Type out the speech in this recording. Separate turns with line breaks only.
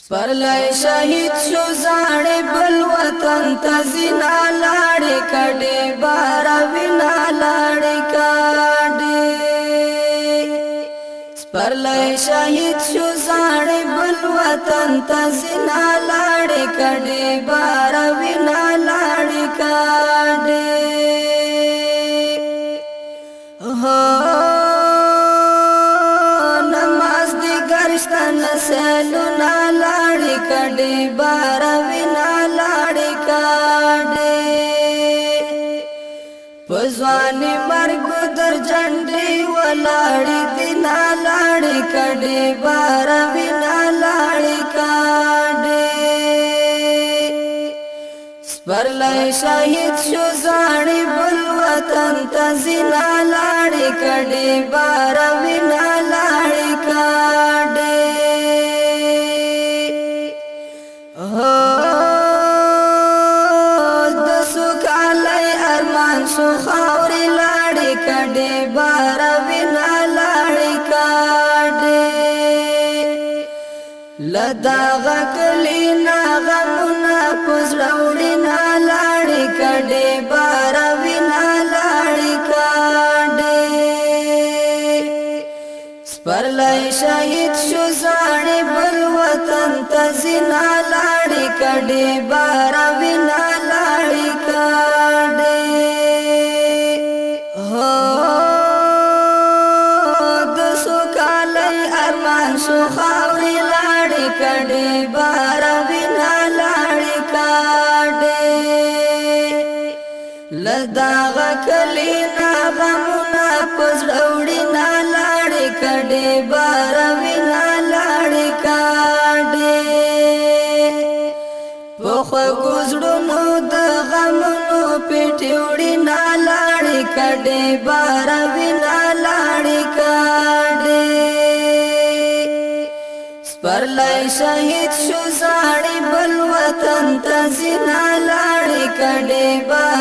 سپرلی شهید شو زاړې بل وطن ته زینا لاړې کډې بار وینا لاړې کډې سپرلی شهید شو زاړې بل وطن ته زینا لاړې کډې بار وینا لاړې کډې نماز دی گرشتن سیلونا لاړې کډې بار وینا لاړې کډې پزوانی مرګ در جنډې ولاړې دینا لاړې کډې بار وینا لاړې کډې سپرلی شهید شو زاړې بل وطن ته زینا لاړې کډې بار وینا لاړې کډې د سوکالی ارمان شو خاورې لاړې کډې بار وینا لاړې کډې لداغه کلی ناغمونه پزړه وړي نه لاړې کډې بار وینا لاړې کډې سپرلی شهید شو زاړې بل وطن ته زینا لاړې کډې بار وینا لاړې کډې د سوکالی ارمان شو خاورې لاړې کډې بار وینا لاړې کډې لداغه کلی ناغمونه پزړه وړي نه لاړې کډې بار وینا لاړې کډې په خوږو زړونو د غمونو پیټې وړي نه لاړې کډې بار وینا لاړې کډې سپرلی شهید شو زاړې بل وطن ته زینا لاړې کډې بار